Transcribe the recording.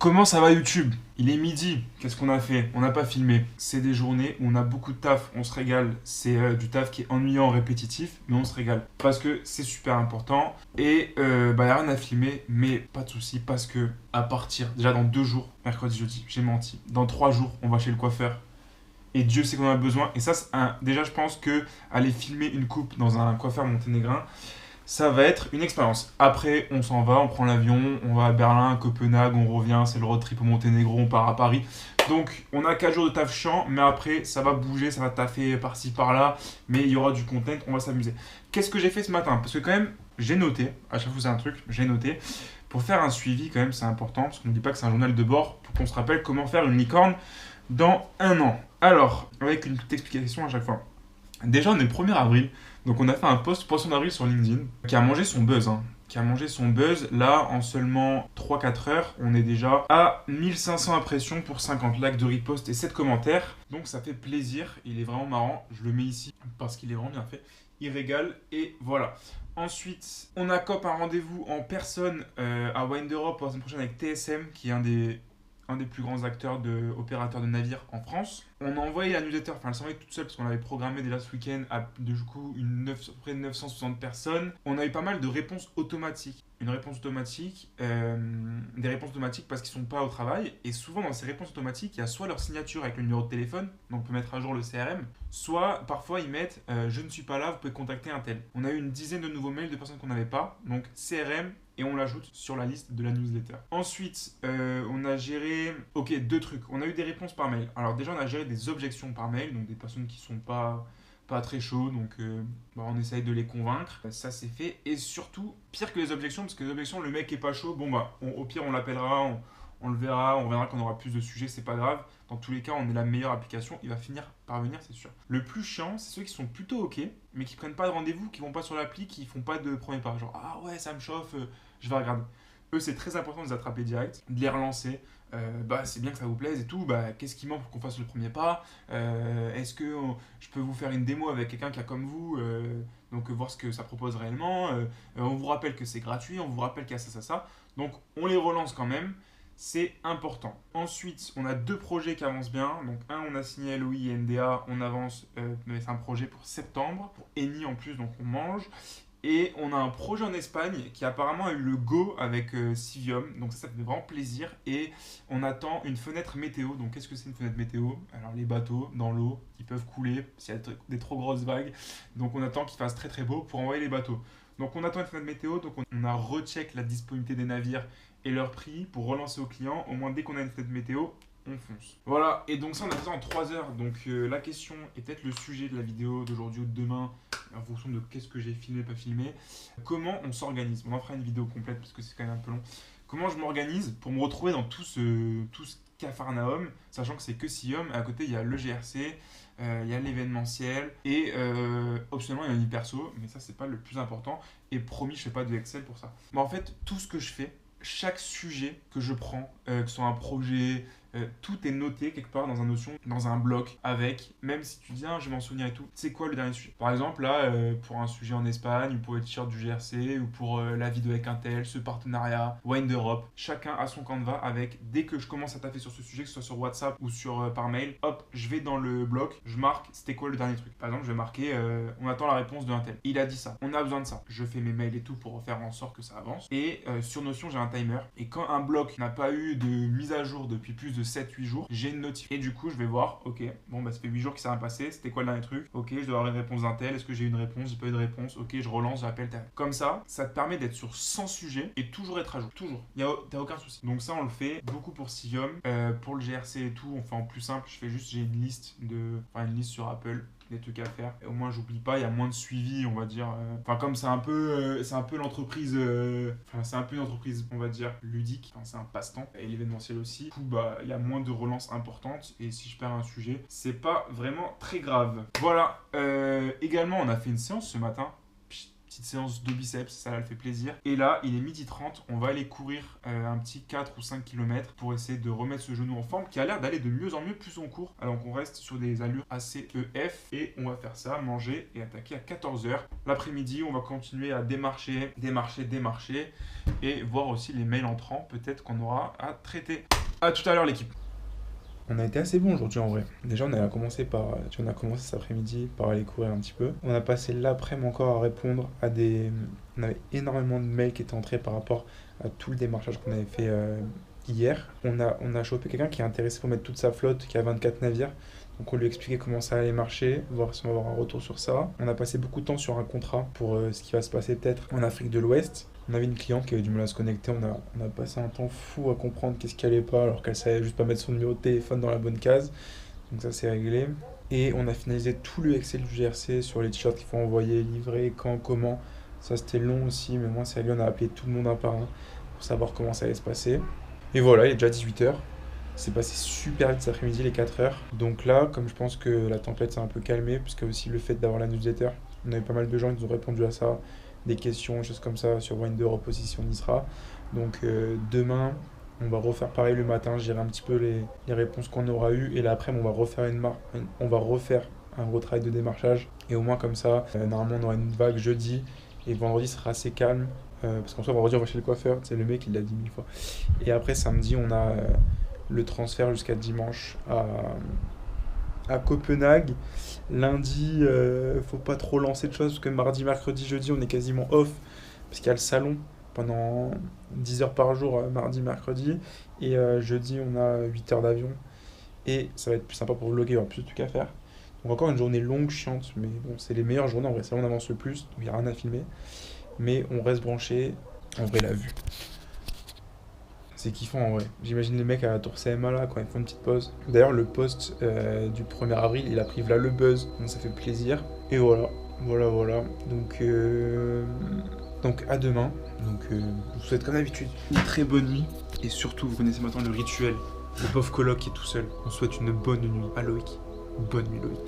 Comment ça va YouTube? Il est midi, qu'est-ce qu'on a fait? On n'a pas filmé. C'est des journées où on a beaucoup de taf, on se régale. C'est du taf qui est ennuyant, répétitif, mais on se régale. Parce que c'est super important. Et bah, y a rien à filmer, mais pas de souci, parce que à partir, déjà dans 2 jours, mercredi, jeudi, j'ai menti. Dans 3 jours, on va chez le coiffeur. Et Dieu sait qu'on en a besoin. Et ça, déjà, je pense que aller filmer une coupe dans un coiffeur monténégrin, ça va être une expérience. Après, on s'en va, on prend l'avion, on va à Berlin, à Copenhague, on revient, c'est le road trip au Monténégro, on part à Paris. Donc, on a 4 jours de taf chiant, mais après, ça va bouger, ça va taffer par-ci, par-là, mais il y aura du content, on va s'amuser. Qu'est-ce que j'ai fait ce matin? Parce que quand même, j'ai noté, à chaque fois c'est un truc, j'ai noté. Pour faire un suivi, quand même, c'est important, parce qu'on ne dit pas que c'est un journal de bord, pour qu'on se rappelle comment faire une licorne dans un an. Alors, avec une petite explication à chaque fois. Déjà, on est le 1er avril, donc on a fait un post poisson d'avril sur LinkedIn qui a mangé son buzz. Qui a mangé son buzz. Là, en seulement 3-4 heures, on est déjà à 1500 impressions pour 50 likes de repost et 7 commentaires. Donc ça fait plaisir, il est vraiment marrant. Je le mets ici parce qu'il est vraiment bien fait. Il régale et voilà. Ensuite, on a COP un rendez-vous en personne à Wine d'Europe pour la semaine prochaine avec TSM, qui est un des plus grands acteurs opérateurs de navires en France. On a envoyé la newsletter, enfin elle s'est envoyée toute seule parce qu'on l'avait programmée déjà ce week-end à du coup près de 960 personnes. On a eu pas mal de réponses automatiques. Une réponse automatique, des réponses automatiques parce qu'ils ne sont pas au travail. Et souvent dans ces réponses automatiques, il y a soit leur signature avec le numéro de téléphone, donc on peut mettre à jour le CRM, soit parfois ils mettent je ne suis pas là, vous pouvez contacter un tel. On a eu une dizaine de nouveaux mails de personnes qu'on n'avait pas, donc CRM, et on l'ajoute sur la liste de la newsletter. Ensuite, on a géré, 2 trucs. On a eu des réponses par mail. Alors déjà, on a géré des objections par mail, donc des personnes qui sont pas très chauds, donc on essaye de les convaincre. Ça c'est fait. Et surtout, pire que les objections, parce que les objections, le mec est pas chaud, au pire on l'appellera, on le verra, on verra qu'on aura plus de sujets, c'est pas grave. Dans tous les cas, on est la meilleure application, il va finir par venir, c'est sûr. Le plus chiant, c'est ceux qui sont plutôt ok, mais qui prennent pas de rendez-vous, qui vont pas sur l'appli, qui font pas de premier pas. Genre, ah ouais, ça me chauffe, je vais regarder. Eux, c'est très important de les attraper direct, de les relancer. C'est bien que ça vous plaise et tout. Qu'est-ce qui manque pour qu'on fasse le premier pas? Est-ce que je peux vous faire une démo avec quelqu'un qui a comme vous, donc voir ce que ça propose réellement. On vous rappelle que c'est gratuit, on vous rappelle qu'il y a ça, ça, ça. Donc on les relance quand même. C'est important. Ensuite, on a 2 projets qui avancent bien. Donc, on a signé LOI et NDA, on avance, mais c'est un projet pour septembre, pour Eni en plus, donc on mange. Et on a un projet en Espagne qui apparemment a eu le go avec Civium, donc ça fait vraiment plaisir. Et on attend une fenêtre météo. Donc qu'est-ce que c'est une fenêtre météo? Alors les bateaux dans l'eau, ils peuvent couler s'il y a des trop grosses vagues. Donc on attend qu'il fasse très très beau pour envoyer les bateaux. Donc on attend une fenêtre météo, donc on a recheck la disponibilité des navires et leur prix pour relancer aux clients. Au moins dès qu'on a une fenêtre météo, on fonce. Voilà, et donc ça on a fait ça en 3 heures. Donc la question est peut-être le sujet de la vidéo d'aujourd'hui ou de demain, en fonction de qu'est-ce que j'ai filmé, pas filmé. Comment on s'organise? On en fera une vidéo complète parce que c'est quand même un peu long. Comment je m'organise pour me retrouver dans tout ce cafarnaum, sachant que c'est que Sium, et à côté il y a le GRC, il y a l'événementiel, et optionnellement il y a une perso, mais ça c'est pas le plus important, et promis je fais pas de Excel pour ça. Mais en fait, tout ce que je fais, chaque sujet que je prends, que ce soit un projet, tout est noté quelque part dans un Notion, dans un bloc, avec, même si tu dis, je vais m'en souvenir et tout, c'est quoi le dernier sujet? Par exemple, là, pour un sujet en Espagne, ou pour les t-shirts du GRC, ou pour la vidéo avec un tel, ce partenariat, Wine d'Europe, chacun a son Canva avec, dès que je commence à taffer sur ce sujet, que ce soit sur WhatsApp ou par mail, hop, je vais dans le bloc, je marque, c'était quoi le dernier truc? Par exemple, je vais marquer, on attend la réponse d'un tel. Il a dit ça, on a besoin de ça. Je fais mes mails et tout pour faire en sorte que ça avance. Et sur Notion, j'ai un timer. Et quand un bloc n'a pas eu de mise à jour depuis plus de 7-8 jours, j'ai une notif. Et du coup, je vais voir, ok, ça fait 8 jours que ça va passer, c'était quoi le dernier truc? Ok, je dois avoir une réponse d'un tel, est-ce que j'ai eu une réponse? J'ai pas eu de réponse, ok, je relance, j'appelle tel. Comme ça te permet d'être sur 100 sujets et toujours être à jour. Toujours. T'as aucun souci. Donc ça, on le fait beaucoup pour Civium. Pour le GRC et tout, on fait en plus simple. J'ai une liste sur Apple, des trucs à faire. Et au moins, j'oublie pas, il y a moins de suivi, on va dire. Comme c'est un peu l'entreprise. C'est un peu une entreprise, on va dire, ludique. C'est un passe-temps. Et l'événementiel aussi. Du coup, il y a moins de relances importantes. Et si je perds un sujet, c'est pas vraiment très grave. Voilà. Également, on a fait une séance ce matin. Petite petite séance de biceps, ça le fait plaisir. Et là, il est 12h30, on va aller courir un petit 4 ou 5 km pour essayer de remettre ce genou en forme qui a l'air d'aller de mieux en mieux plus on court. Alors qu'on reste sur des allures assez EF et on va faire ça, manger et attaquer à 14h. L'après-midi, on va continuer à démarcher et voir aussi les mails entrants peut-être qu'on aura à traiter. À tout à l'heure l'équipe. On a été assez bon aujourd'hui en vrai. Déjà on a commencé cet après-midi par aller courir un petit peu. On a passé l'après-midi encore à répondre à on avait énormément de mails qui étaient entrés par rapport à tout le démarchage qu'on avait fait hier. On a chopé quelqu'un qui est intéressé pour mettre toute sa flotte, qui a 24 navires. Donc on lui a expliqué comment ça allait marcher, voir si on va avoir un retour sur ça. On a passé beaucoup de temps sur un contrat pour ce qui va se passer peut-être en Afrique de l'Ouest. On avait une cliente qui avait du mal à se connecter, on a passé un temps fou à comprendre qu'est-ce qui allait pas alors qu'elle savait juste pas mettre son numéro de téléphone dans la bonne case. Donc ça c'est réglé. Et on a finalisé tout le Excel du GRC sur les t-shirts qu'il faut envoyer, livrer, quand, comment. Ça c'était long aussi, mais moi c'est réglé, on a appelé tout le monde un par un pour savoir comment ça allait se passer. Et voilà, il est déjà 18h. C'est passé super vite cet après-midi, les 4h. Donc là, comme je pense que la tempête s'est un peu calmée, puisque aussi le fait d'avoir la newsletter, on avait pas mal de gens qui nous ont répondu à ça, des questions, des choses comme ça sur Wind Europe aussi si on y sera. Donc demain, on va refaire pareil le matin, j'irai un petit peu les réponses qu'on aura eues. Et là après, on va refaire un gros travail de démarchage. Et au moins comme ça, normalement on aura une vague jeudi. Et vendredi sera assez calme. Parce qu'en soit vendredi on va chez le coiffeur, c'est le mec il l'a dit 1000 fois. Et après samedi on a le transfert jusqu'à dimanche à Copenhague. Lundi, faut pas trop lancer de choses parce que mardi, mercredi, jeudi, on est quasiment off parce qu'il y a le salon pendant 10 heures par jour, mardi, mercredi. Et jeudi, on a 8 heures d'avion. Et ça va être plus sympa pour vlogger, il y aura plus de trucs à faire. Donc encore une journée longue, chiante, mais bon, c'est les meilleures journées. En vrai, c'est là où on avance le plus, donc il n'y a rien à filmer. Mais on reste branché. En vrai, la vue. C'est kiffant en vrai. J'imagine les mecs à la Tour CMA là quand ils font une petite pause. D'ailleurs le post du 1er avril il a pris là le buzz, donc ça fait plaisir. Et voilà. Donc à demain. Donc je vous souhaite comme d'habitude une très bonne nuit. Et surtout vous connaissez maintenant le rituel. Le pauvre coloc qui est tout seul. On souhaite une bonne nuit à Loïc. Bonne nuit Loïc.